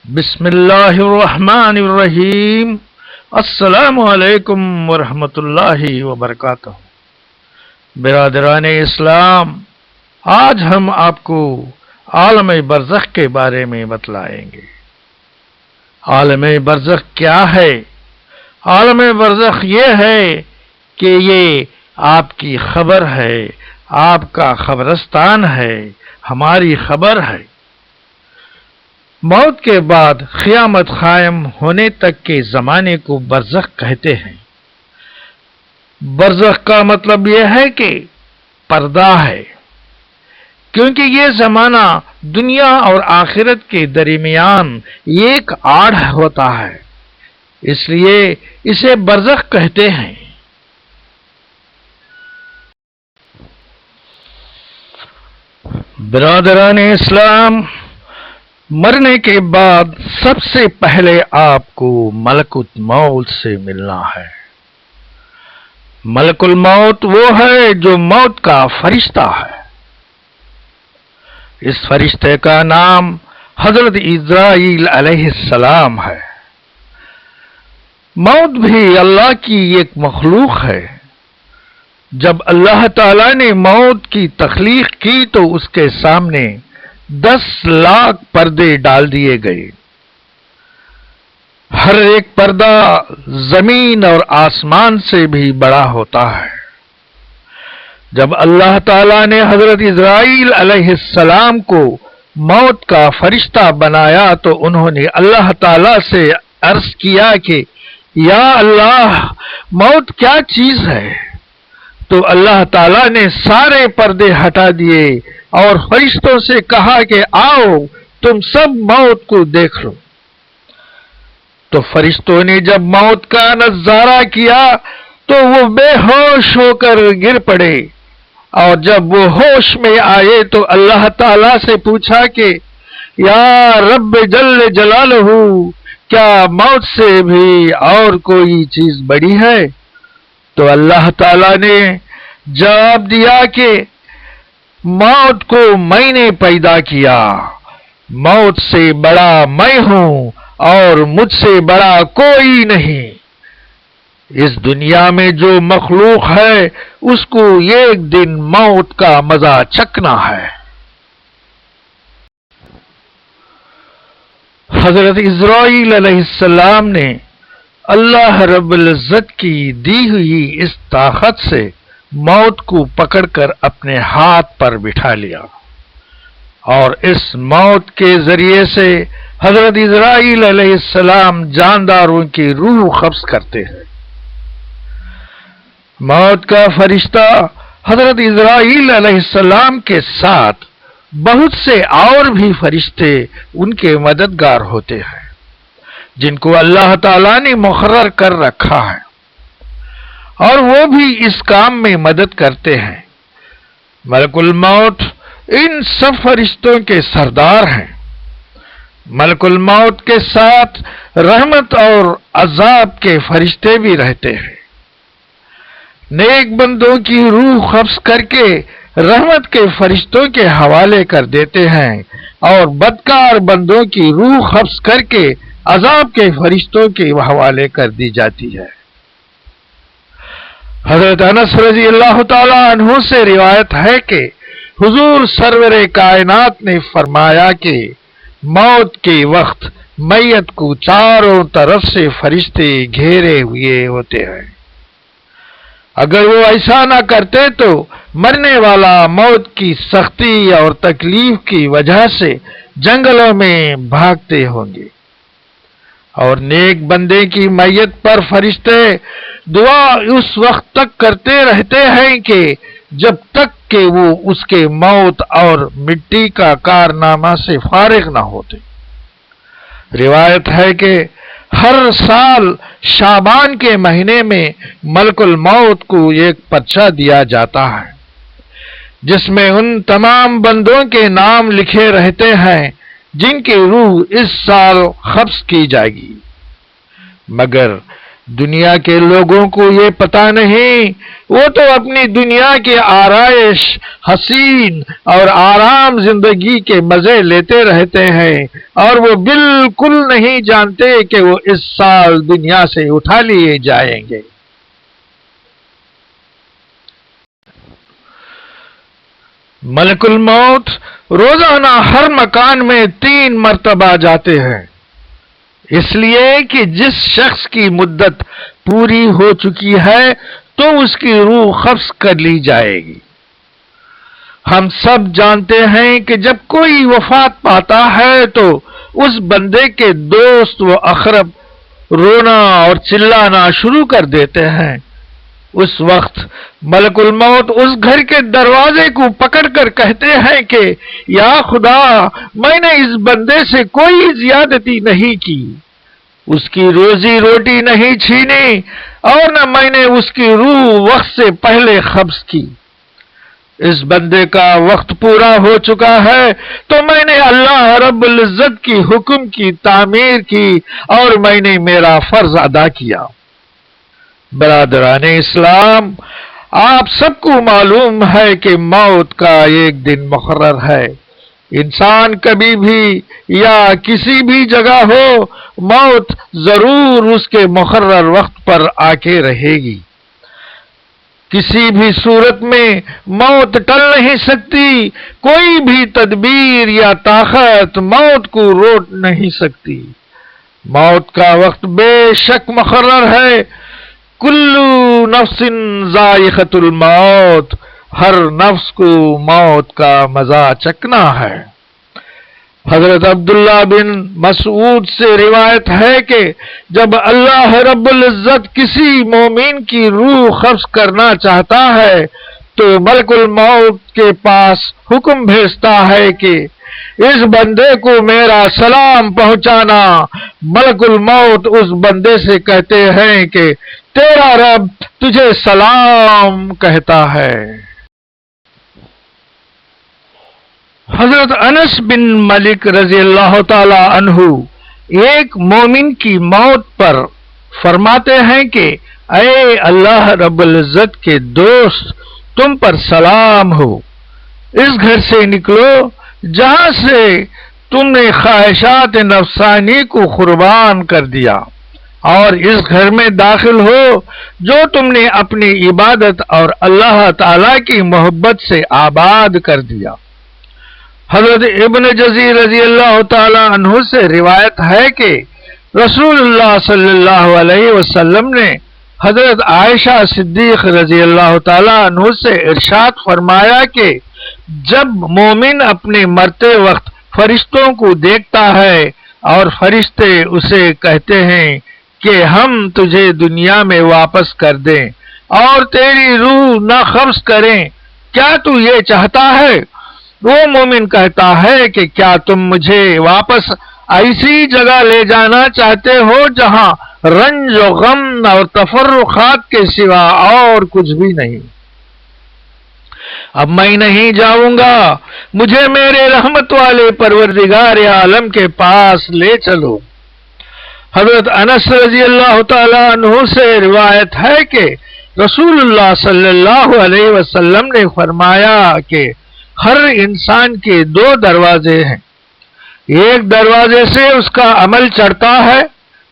بسم اللہ الرحمن الرحیم۔ السلام علیکم ورحمۃ اللہ وبرکاتہ۔ برادران اسلام، آج ہم آپ کو عالم برزخ کے بارے میں بتلائیں گے۔ عالم برزخ کیا ہے؟ عالم برزخ یہ ہے کہ یہ آپ کی خبر ہے، آپ کا خبرستان ہے، ہماری خبر ہے۔ موت کے بعد قیامت قائم ہونے تک کے زمانے کو برزخ کہتے ہیں۔ برزخ کا مطلب یہ ہے کہ پردہ ہے، کیونکہ یہ زمانہ دنیا اور آخرت کے درمیان ایک آڑ ہوتا ہے، اس لیے اسے برزخ کہتے ہیں۔ برادران اسلام، مرنے کے بعد سب سے پہلے آپ کو ملکوت موت سے ملنا ہے۔ ملک الموت وہ ہے جو موت کا فرشتہ ہے۔ اس فرشتے کا نام حضرت عزرائیل علیہ السلام ہے۔ موت بھی اللہ کی ایک مخلوق ہے۔ جب اللہ تعالی نے موت کی تخلیق کی تو اس کے سامنے 10 لاکھ پردے ڈال دیے گئے۔ ہر ایک پردہ زمین اور آسمان سے بھی بڑا ہوتا ہے۔ جب اللہ تعالی نے حضرت عزرائیل علیہ السلام کو موت کا فرشتہ بنایا تو انہوں نے اللہ تعالی سے عرض کیا کہ یا اللہ، موت کیا چیز ہے؟ تو اللہ تعالی نے سارے پردے ہٹا دیے اور فرشتوں سے کہا کہ آؤ تم سب موت کو دیکھ لو۔ تو فرشتوں نے جب موت کا نظارہ کیا تو وہ بے ہوش ہو کر گر پڑے، اور جب وہ ہوش میں آئے تو اللہ تعالی سے پوچھا کہ یا رب جل جلالہ، کیا موت سے بھی اور کوئی چیز بڑی ہے؟ تو اللہ تعالی نے جواب دیا کہ موت کو میں نے پیدا کیا، موت سے بڑا میں ہوں اور مجھ سے بڑا کوئی نہیں۔ اس دنیا میں جو مخلوق ہے اس کو ایک دن موت کا مزہ چکھنا ہے۔ حضرت عزرائیل علیہ السلام نے اللہ رب العزت کی دی ہوئی اس طاقت سے موت کو پکڑ کر اپنے ہاتھ پر بٹھا لیا، اور اس موت کے ذریعے سے حضرت عزرائیل علیہ السلام جانداروں کی روح قبض کرتے ہیں۔ موت کا فرشتہ حضرت عزرائیل علیہ السلام کے ساتھ بہت سے اور بھی فرشتے ان کے مددگار ہوتے ہیں، جن کو اللہ تعالی نے مقرر کر رکھا ہے، اور وہ بھی اس کام میں مدد کرتے ہیں۔ ملک الموت ان سب فرشتوں کے سردار ہیں۔ ملک الموت کے ساتھ رحمت اور عذاب کے فرشتے بھی رہتے ہیں۔ نیک بندوں کی روح قبض کر کے رحمت کے فرشتوں کے حوالے کر دیتے ہیں، اور بدکار بندوں کی روح قبض کر کے عذاب کے فرشتوں کے حوالے کر دی جاتی ہے۔ حضرت انس رضی اللہ تعالی عنہ سے روایت ہے کہ حضور سرور کائنات نے فرمایا کہ موت کے وقت میت کو چاروں طرف سے فرشتے گھیرے ہوئے ہوتے ہیں۔ اگر وہ ایسا نہ کرتے تو مرنے والا موت کی سختی اور تکلیف کی وجہ سے جنگلوں میں بھاگتے ہوں گے، اور نیک بندے کی میت پر فرشتے دعا اس وقت تک کرتے رہتے ہیں کہ جب تک کہ وہ اس کے موت اور مٹی کا کارنامہ سے فارغ نہ ہوتے۔ روایت ہے کہ ہر سال شعبان کے مہینے میں ملک الموت کو ایک پرچہ دیا جاتا ہے، جس میں ان تمام بندوں کے نام لکھے رہتے ہیں جن کی روح اس سال قبض کی جائے گی، مگر دنیا کے لوگوں کو یہ پتہ نہیں، وہ تو اپنی دنیا کے آرائش، حسین اور آرام زندگی کے مزے لیتے رہتے ہیں، اور وہ بالکل نہیں جانتے کہ وہ اس سال دنیا سے اٹھا لیے جائیں گے۔ ملک الموت روزانہ ہر مکان میں 3 مرتبہ جاتے ہیں، اس لیے کہ جس شخص کی مدت پوری ہو چکی ہے تو اس کی روح قبض کر لی جائے گی۔ ہم سب جانتے ہیں کہ جب کوئی وفات پاتا ہے تو اس بندے کے دوست و اقرب رونا اور چلانا شروع کر دیتے ہیں۔ اس وقت ملک الموت اس گھر کے دروازے کو پکڑ کر کہتے ہیں کہ یا خدا، میں نے اس بندے سے کوئی زیادتی نہیں کی، اس کی روزی روٹی نہیں چھینی، اور نہ میں نے اس کی روح وقت سے پہلے قبض کی۔ اس بندے کا وقت پورا ہو چکا ہے تو میں نے اللہ رب العزت کی حکم کی تعمیر کی اور میں نے میرا فرض ادا کیا۔ برادران اسلام، آپ سب کو معلوم ہے کہ موت کا ایک دن مقرر ہے۔ انسان کبھی بھی یا کسی بھی جگہ ہو، موت ضرور اس کے مقرر وقت پر آ کے رہے گی۔ کسی بھی صورت میں موت ٹل نہیں سکتی، کوئی بھی تدبیر یا طاقت موت کو روک نہیں سکتی۔ موت کا وقت بے شک مقرر ہے۔ کلو نفس ذائقۃ الموت، ہر نفس کو موت کا مزہ چکھنا ہے۔ حضرت عبداللہ بن مسعود سے روایت ہے کہ جب اللہ رب العزت کسی مومن کی روح قبض کرنا چاہتا ہے تو ملک الموت کے پاس حکم بھیجتا ہے کہ اس بندے کو میرا سلام پہنچانا۔ ملک الموت اس بندے سے کہتے ہیں کہ تیرا رب تجھے سلام کہتا ہے۔ حضرت انس بن مالک رضی اللہ تعالی عنہ ایک مومن کی موت پر فرماتے ہیں کہ اے اللہ رب العزت کے دوست، تم پر سلام ہو، اس گھر سے نکلو جہاں سے تم نے خواہشات نفسانی کو قربان کر دیا، اور اس گھر میں داخل ہو جو تم نے اپنی عبادت اور اللہ تعالی کی محبت سے آباد کر دیا۔ حضرت ابن جزیر رضی اللہ تعالی عنہ سے روایت ہے کہ رسول اللہ صلی اللہ علیہ وسلم نے حضرت عائشہ صدیق رضی اللہ تعالی عنہ سے ارشاد فرمایا کہ جب مومن اپنے مرتے وقت فرشتوں کو دیکھتا ہے اور فرشتے اسے کہتے ہیں کہ ہم تجھے دنیا میں واپس کر دیں اور تیری روح نہ قبض کریں، کیا تو یہ چاہتا ہے؟ وہ مومن کہتا ہے کہ کیا تم مجھے واپس ایسی جگہ لے جانا چاہتے ہو جہاں رنج و غم اور تفرقات کے سوا اور کچھ بھی نہیں؟ اب میں نہیں جاؤں گا، مجھے میرے رحمت والے پروردگار عالم کے پاس لے چلو۔ حضرت انس رضی اللہ تعالی عنہ سے روایت ہے کہ رسول اللہ صلی اللہ علیہ وسلم نے فرمایا کہ ہر انسان کے 2 دروازے ہیں، ایک دروازے سے اس کا عمل چڑھتا ہے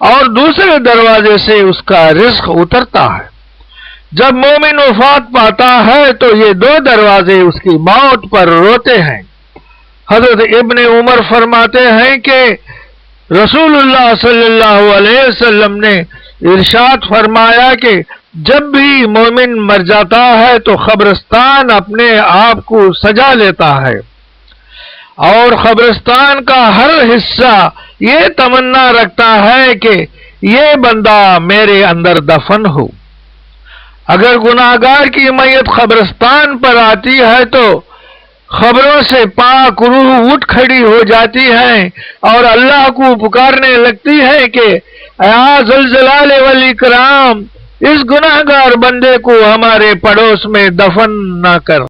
اور دوسرے دروازے سے اس کا رزق اترتا ہے۔ جب مومن وفات پاتا ہے تو یہ 2 دروازے اس کی موت پر روتے ہیں۔ حضرت ابن عمر فرماتے ہیں کہ رسول اللہ صلی اللہ علیہ وسلم نے ارشاد فرمایا کہ جب بھی مومن مر جاتا ہے تو قبرستان اپنے آپ کو سجا لیتا ہے اور قبرستان کا ہر حصہ یہ تمنا رکھتا ہے کہ یہ بندہ میرے اندر دفن ہو۔ اگر گناہگار کی میت قبرستان پر آتی ہے تو خبروں سے پاک روح اٹھ کھڑی ہو جاتی ہے اور اللہ کو پکارنے لگتی ہے کہ اے ذوالجلال والاکرام، اس گناہگار بندے کو ہمارے پڑوس میں دفن نہ کر۔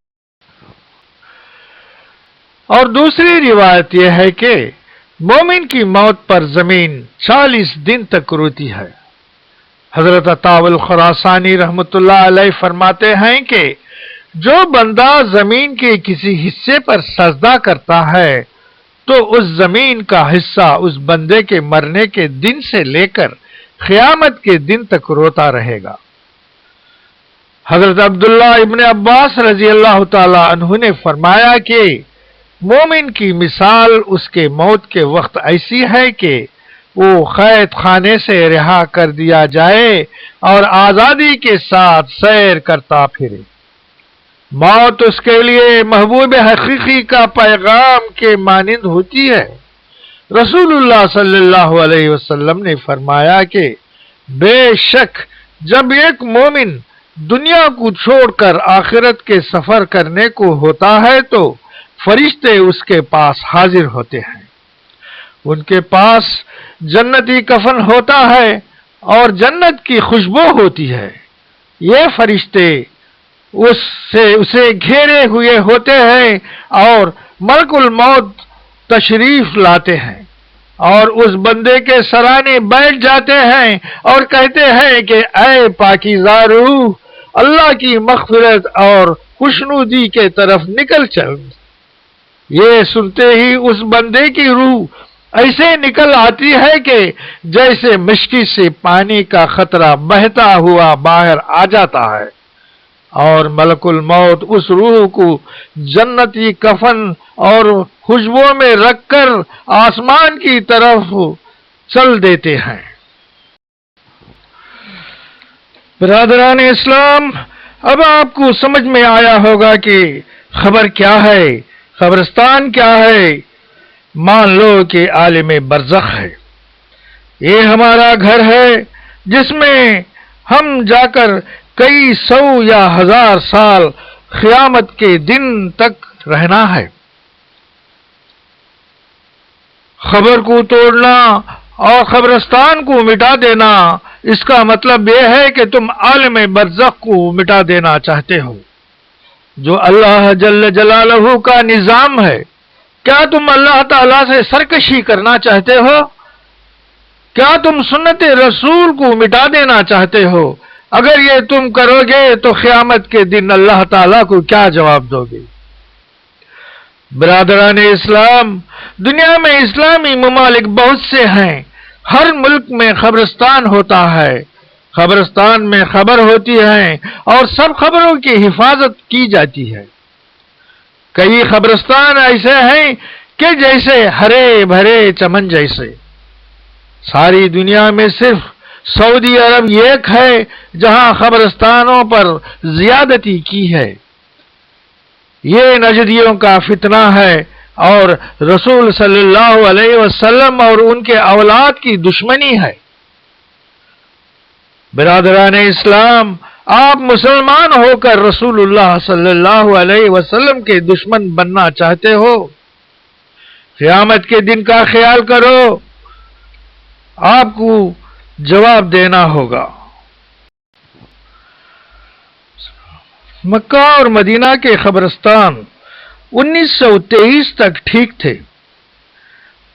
اور دوسری روایت یہ ہے کہ مومن کی موت پر زمین 40 دن تک روتی ہے۔ حضرت عطا الخراسانی رحمۃ اللہ علیہ فرماتے ہیں کہ جو بندہ زمین کے کسی حصے پر سجدہ کرتا ہے تو اس زمین کا حصہ اس بندے کے مرنے کے دن سے لے کر قیامت کے دن تک روتا رہے گا۔ حضرت عبداللہ ابن عباس رضی اللہ تعالی عنہ نے فرمایا کہ مومن کی مثال اس کے موت کے وقت ایسی ہے کہ وہ قید خانے سے رہا کر دیا جائے اور آزادی کے ساتھ سیر کرتا پھرے۔ موت اس کے لیے محبوب حقیقی کا پیغام کے مانند ہوتی ہے۔ رسول اللہ صلی اللہ علیہ وسلم نے فرمایا کہ بے شک جب ایک مومن دنیا کو چھوڑ کر آخرت کے سفر کرنے کو ہوتا ہے تو فرشتے اس کے پاس حاضر ہوتے ہیں۔ ان کے پاس جنتی کفن ہوتا ہے اور جنت کی خوشبو ہوتی ہے۔ یہ فرشتے اسے گھیرے ہوئے ہوتے ہیں اور ملک الموت تشریف لاتے ہیں اور اس بندے کے سرانے بیٹھ جاتے ہیں اور کہتے ہیں کہ اے پاکیزہ روح، اللہ کی مغفرت اور خوشنودی کے طرف نکل چل۔ یہ سنتے ہی اس بندے کی روح ایسے نکل آتی ہے کہ جیسے مشکی سے پانی کا قطرہ بہتا ہوا باہر آ جاتا ہے، اور ملک الموت اس روح کو جنتی کفن اور خوشبو میں رکھ کر آسمان کی طرف چل دیتے ہیں۔ برادران اسلام، اب آپ کو سمجھ میں آیا ہوگا کہ خبر کیا ہے، قبرستان کیا ہے۔ مان لو کہ عالم برزخ ہے، یہ ہمارا گھر ہے جس میں ہم جا کر کئی سو یا ہزار سال قیامت کے دن تک رہنا ہے۔ خبر کو توڑنا اور قبرستان کو مٹا دینا، اس کا مطلب یہ ہے کہ تم عالم برزخ کو مٹا دینا چاہتے ہو جو اللہ جل جلالہ کا نظام ہے۔ کیا تم اللہ تعالیٰ سے سرکشی کرنا چاہتے ہو؟ کیا تم سنت رسول کو مٹا دینا چاہتے ہو؟ اگر یہ تم کرو گے تو قیامت کے دن اللہ تعالیٰ کو کیا جواب دو گے؟ برادران اسلام، دنیا میں اسلامی ممالک بہت سے ہیں، ہر ملک میں قبرستان ہوتا ہے، قبرستان میں خبر ہوتی ہے اور سب خبروں کی حفاظت کی جاتی ہے۔ کئی قبرستان ایسے ہیں کہ جیسے ہرے بھرے چمن جیسے۔ ساری دنیا میں صرف سعودی عرب ایک ہے جہاں قبرستانوں پر زیادتی کی ہے۔ یہ نجدیوں کا فتنہ ہے اور رسول صلی اللہ علیہ وسلم اور ان کے اولاد کی دشمنی ہے۔ برادران اسلام، آپ مسلمان ہو کر رسول اللہ صلی اللہ علیہ وسلم کے دشمن بننا چاہتے ہو؟ قیامت کے دن کا خیال کرو، آپ کو جواب دینا ہوگا۔ مکہ اور مدینہ کے قبرستان 1923 تک ٹھیک تھے۔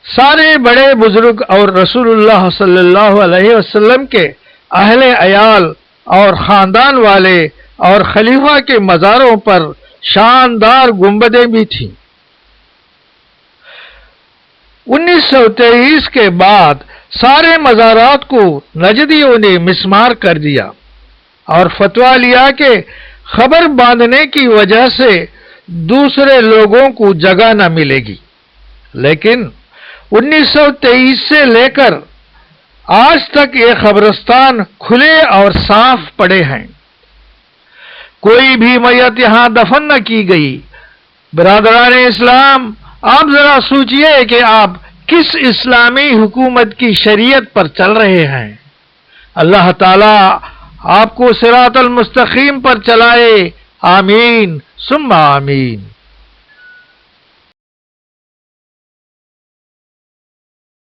سارے بڑے بزرگ اور رسول اللہ صلی اللہ علیہ وسلم کے اہل عیال اور خاندان والے اور خلیفہ کے مزاروں پر شاندار گنبدیں بھی تھیں۔ 1923 کے بعد سارے مزارات کو نجدیوں نے مسمار کر دیا اور فتویٰ لیا کہ خبر باندھنے کی وجہ سے دوسرے لوگوں کو جگہ نہ ملے گی۔ لیکن 1923 سے لے کر آج تک یہ قبرستان کھلے اور صاف پڑے ہیں، کوئی بھی میت یہاں دفن نہ کی گئی۔ برادران اسلام، آپ ذرا سوچئے کہ آپ کس اسلامی حکومت کی شریعت پر چل رہے ہیں۔ اللہ تعالی آپ کو صراط المستقیم پر چلائے، آمین ثم آمین۔